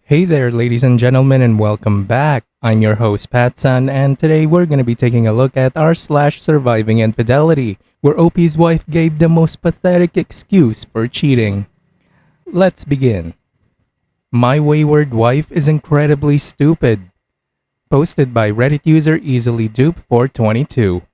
Hey there, ladies and gentlemen, and welcome back. I'm your host, PattSun, and today we're going to be taking a look at Surviving Infidelity, where OP's wife gave the most pathetic excuse for cheating. Let's begin. My wayward wife is incredibly stupid. Posted by Reddit user EasilyDupe422.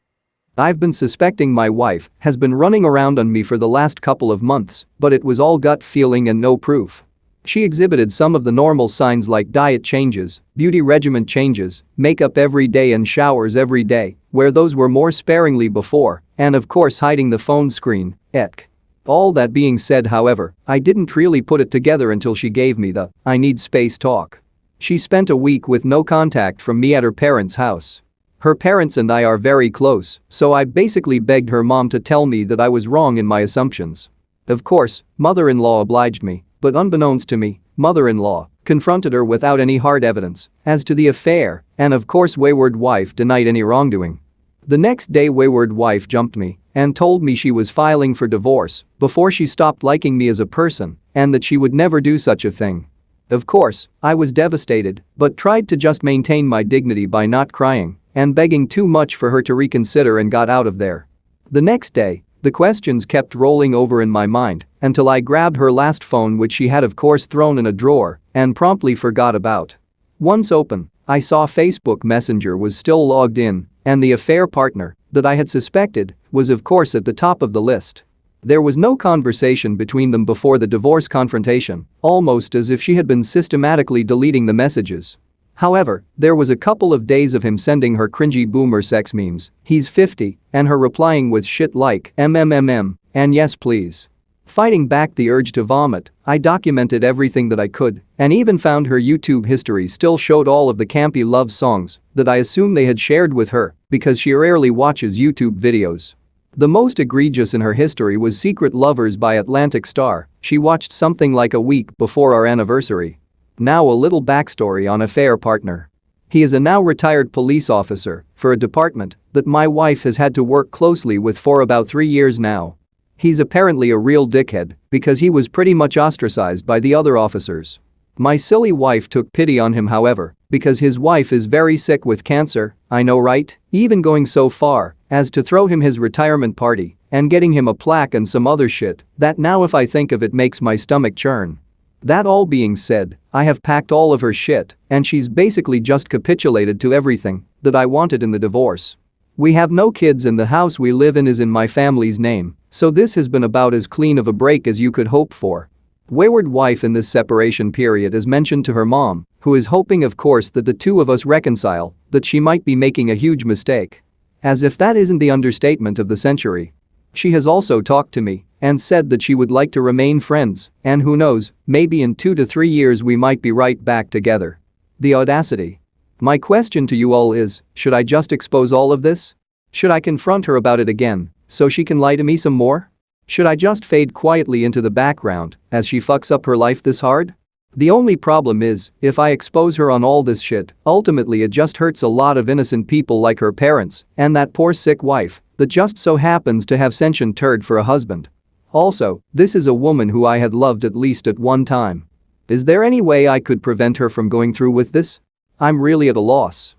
I've been suspecting my wife has been running around on me for the last couple of months, but it was all gut feeling and no proof. She exhibited some of the normal signs like diet changes, beauty regimen changes, makeup every day and showers every day, where those were more sparingly before, and of course hiding the phone screen, eck. All that being said, however, I didn't really put it together until she gave me the "I need space" talk. She spent a week with no contact from me at her parents' house. Her parents and I are very close, so I basically begged her mom to tell me that I was wrong in my assumptions. Of course, mother-in-law obliged me. But unbeknownst to me, mother-in-law confronted her without any hard evidence as to the affair, and of course wayward wife denied any wrongdoing. The next day wayward wife jumped me and told me she was filing for divorce before she stopped liking me as a person and that she would never do such a thing. Of course, I was devastated but tried to just maintain my dignity by not crying and begging too much for her to reconsider and got out of there. The next day, the questions kept rolling over in my mind until I grabbed her last phone, which she had of course thrown in a drawer and promptly forgot about. Once open, I saw Facebook Messenger was still logged in and the affair partner that I had suspected was of course at the top of the list. There was no conversation between them before the divorce confrontation, almost as if she had been systematically deleting the messages. However, there was a couple of days of him sending her cringy boomer sex memes, he's 50, and her replying with shit like MMMM and yes please. Fighting back the urge to vomit, I documented everything that I could and even found her YouTube history still showed all of the campy love songs that I assume they had shared with her because she rarely watches YouTube videos. The most egregious in her history was Secret Lovers by Atlantic Star. She watched something like a week before our anniversary. Now a little backstory on affair partner. He is a now retired police officer for a department that my wife has had to work closely with for about 3 years now. He's apparently a real dickhead because he was pretty much ostracized by the other officers. My silly wife took pity on him, however, because his wife is very sick with cancer, I know, right? Even going so far as to throw him his retirement party and getting him a plaque and some other shit that now if I think of it makes my stomach churn. That all being said, I have packed all of her shit and she's basically just capitulated to everything that I wanted in the divorce. We have no kids and the house we live in is in my family's name, so this has been about as clean of a break as you could hope for. Wayward wife in this separation period is mentioned to her mom, who is hoping of course that the two of us reconcile, that she might be making a huge mistake. As if that isn't the understatement of the century. She has also talked to me and said that she would like to remain friends, and who knows, maybe in 2 to 3 years we might be right back together. The audacity. My question to you all is, should I just expose all of this? Should I confront her about it again so she can lie to me some more? Should I just fade quietly into the background as she fucks up her life this hard? The only problem is, if I expose her on all this shit, ultimately it just hurts a lot of innocent people like her parents and that poor sick wife that just so happens to have sentient turd for a husband. Also, this is a woman who I had loved at least at one time. Is there any way I could prevent her from going through with this? I'm really at a loss.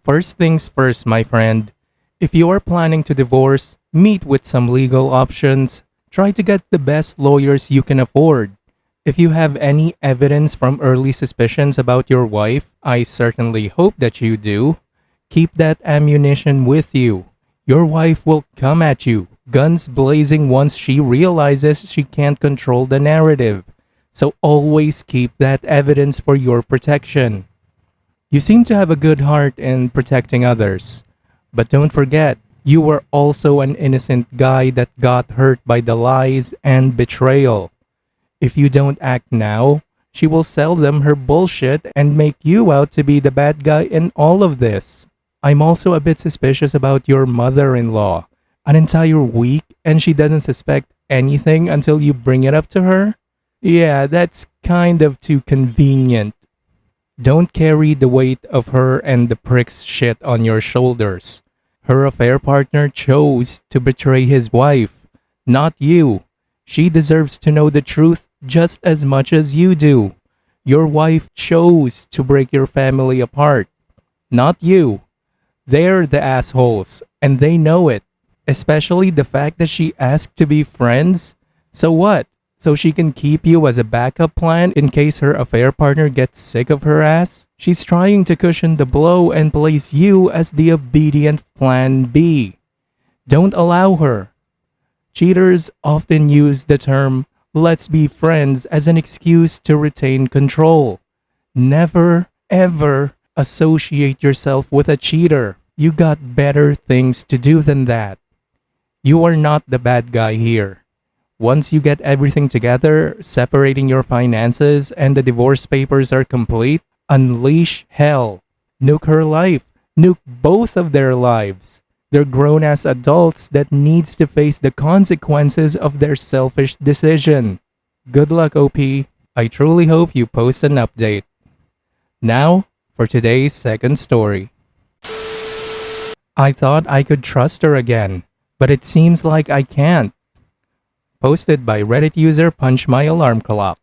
First things first, my friend. If you are planning to divorce, meet with some legal options. Try to get the best lawyers you can afford. If you have any evidence from early suspicions about your wife, I certainly hope that you do. Keep that ammunition with you. Your wife will come at you, guns blazing, once she realizes she can't control the narrative. So always keep that evidence for your protection. You seem to have a good heart in protecting others. But don't forget, you were also an innocent guy that got hurt by the lies and betrayal. If you don't act now, she will sell them her bullshit and make you out to be the bad guy in all of this. I'm also a bit suspicious about your mother-in-law. An entire week and she doesn't suspect anything until you bring it up to her? Yeah, that's kind of too convenient. Don't carry the weight of her and the prick's shit on your shoulders. Her affair partner chose to betray his wife, not you. She deserves to know the truth just as much as you do. Your wife chose to break your family apart, not you. They're the assholes, and they know it. Especially the fact that she asked to be friends. So what? So she can keep you as a backup plan in case her affair partner gets sick of her ass? She's trying to cushion the blow and place you as the obedient plan B. Don't allow her. Cheaters often use the term "let's be friends" as an excuse to retain control. Never, ever associate yourself with a cheater. You got better things to do than that. You are not the bad guy here. Once you get everything together, separating your finances, and the divorce papers are complete, unleash hell. Nuke her life. Nuke both of their lives. They're grown-ass adults that needs to face the consequences of their selfish decision. Good luck, OP. I truly hope you post an update. Now, for today's second story. I thought I could trust her again, but it seems like I can't. Posted by Reddit user Punch My Alarm Clock.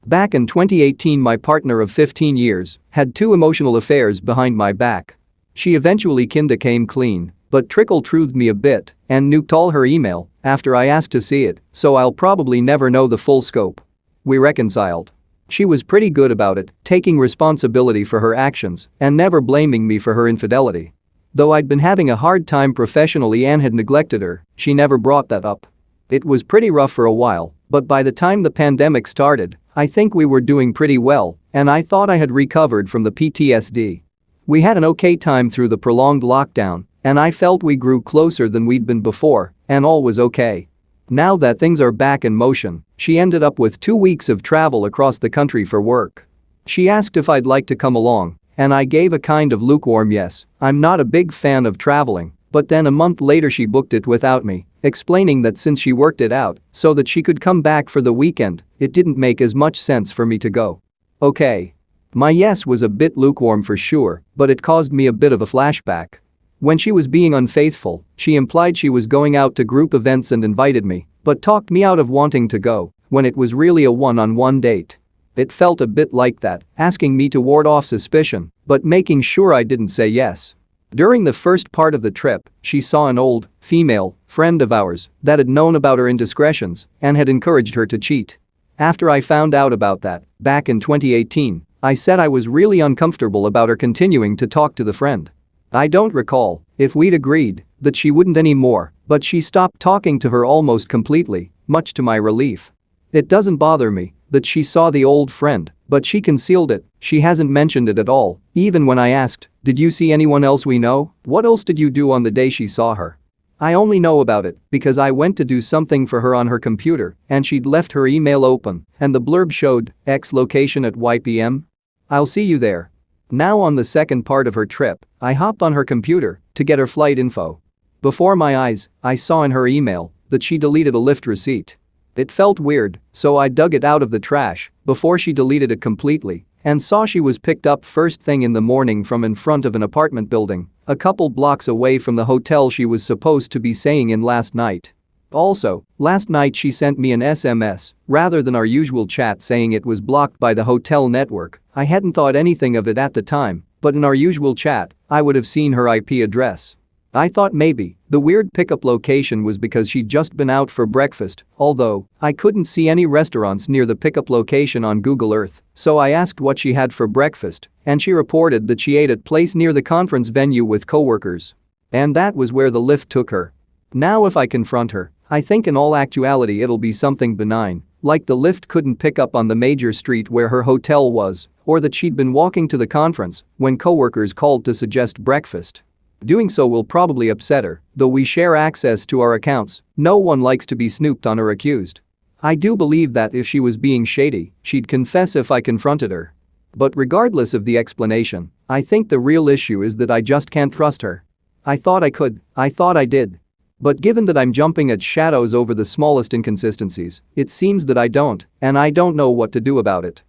Back in 2018, my partner of 15 years had 2 emotional affairs behind my back. She eventually kinda came clean, but trickle-truthed me a bit and nuked all her email after I asked to see it, so I'll probably never know the full scope. We reconciled. She was pretty good about it, taking responsibility for her actions and never blaming me for her infidelity. Though I'd been having a hard time professionally and had neglected her, she never brought that up. It was pretty rough for a while, but by the time the pandemic started, I think we were doing pretty well, and I thought I had recovered from the PTSD. We had an okay time through the prolonged lockdown, and I felt we grew closer than we'd been before, and all was okay. Now that things are back in motion, she ended up with 2 weeks of travel across the country for work. She asked if I'd like to come along, and I gave a kind of lukewarm yes. I'm not a big fan of traveling, but then a month later she booked it without me, explaining that since she worked it out so that she could come back for the weekend, it didn't make as much sense for me to go. Okay. My yes was a bit lukewarm for sure, but it caused me a bit of a flashback. When she was being unfaithful, she implied she was going out to group events and invited me, but talked me out of wanting to go when it was really a one-on-one date. It felt a bit like that, asking me to ward off suspicion, but making sure I didn't say yes. During the first part of the trip, she saw an old, female, friend of ours that had known about her indiscretions and had encouraged her to cheat. After I found out about that, back in 2018, I said I was really uncomfortable about her continuing to talk to the friend. I don't recall if we'd agreed that she wouldn't anymore, but she stopped talking to her almost completely, much to my relief. It doesn't bother me that she saw the old friend, but she concealed it. She hasn't mentioned it at all, even when I asked, "Did you see anyone else we know? What else did you do on the day she saw her?" I only know about it because I went to do something for her on her computer and she'd left her email open and the blurb showed X location at YPM. I'll see you there. Now on the second part of her trip, I hopped on her computer to get her flight info. Before my eyes, I saw in her email that she deleted a Lyft receipt. It felt weird, so I dug it out of the trash before she deleted it completely and saw she was picked up first thing in the morning from in front of an apartment building a couple blocks away from the hotel she was supposed to be staying in last night. Also, last night she sent me an SMS rather than our usual chat saying it was blocked by the hotel network. I hadn't thought anything of it at the time, but in our usual chat, I would have seen her IP address. I thought maybe the weird pickup location was because she'd just been out for breakfast, although I couldn't see any restaurants near the pickup location on Google Earth, so I asked what she had for breakfast, and she reported that she ate at place near the conference venue with coworkers. And that was where the Lyft took her. Now if I confront her, I think in all actuality it'll be something benign, like the Lyft couldn't pick up on the major street where her hotel was, or that she'd been walking to the conference when coworkers called to suggest breakfast. Doing so will probably upset her, though we share access to our accounts. No one likes to be snooped on or accused. I do believe that if she was being shady, she'd confess if I confronted her. But regardless of the explanation, I think the real issue is that I just can't trust her. I thought I could, I thought I did. But given that I'm jumping at shadows over the smallest inconsistencies, it seems that I don't, and I don't know what to do about it.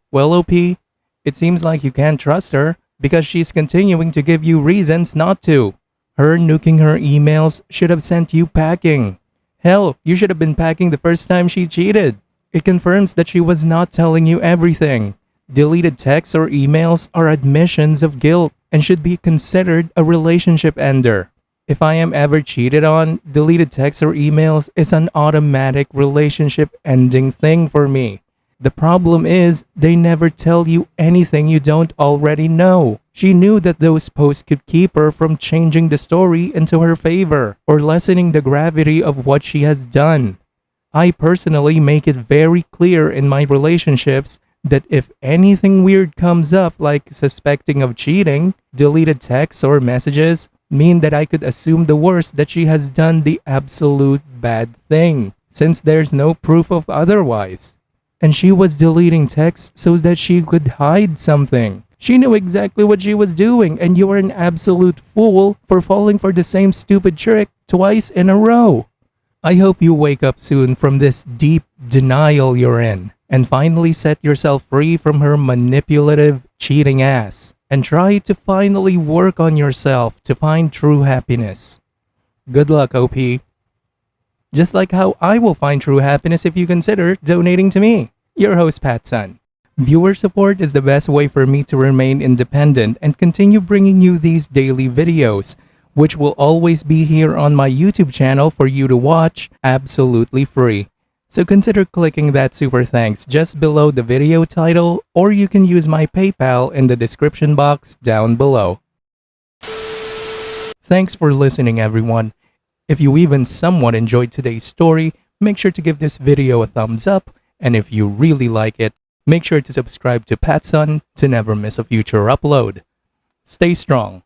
Well, OP, it seems like you can't trust her because she's continuing to give you reasons not to. Her nuking her emails should have sent you packing. Hell, you should have been packing the first time she cheated. It confirms that she was not telling you everything. Deleted texts or emails are admissions of guilt and should be considered a relationship ender. If I am ever cheated on, deleted texts or emails is an automatic relationship ending thing for me. The problem is, they never tell you anything you don't already know. She knew that those posts could keep her from changing the story into her favor or lessening the gravity of what she has done. I personally make it very clear in my relationships that if anything weird comes up, like suspecting of cheating, deleted texts or messages mean that I could assume the worst, that she has done the absolute bad thing, since there's no proof of otherwise. And she was deleting texts so that she could hide something. She knew exactly what she was doing, and you are an absolute fool for falling for the same stupid trick twice in a row. I hope you wake up soon from this deep denial you're in and finally set yourself free from her manipulative, cheating ass and try to finally work on yourself to find true happiness. Good luck, OP. Just like how I will find true happiness if you consider donating to me, your host PattSun. Viewer support is the best way for me to remain independent and continue bringing you these daily videos, which will always be here on my YouTube channel for you to watch absolutely free. So consider clicking that super thanks just below the video title, or you can use my PayPal in the description box down below. Thanks for listening, everyone. If you even somewhat enjoyed today's story, make sure to give this video a thumbs up, and if you really like it, make sure to subscribe to PattSun to never miss a future upload. Stay strong.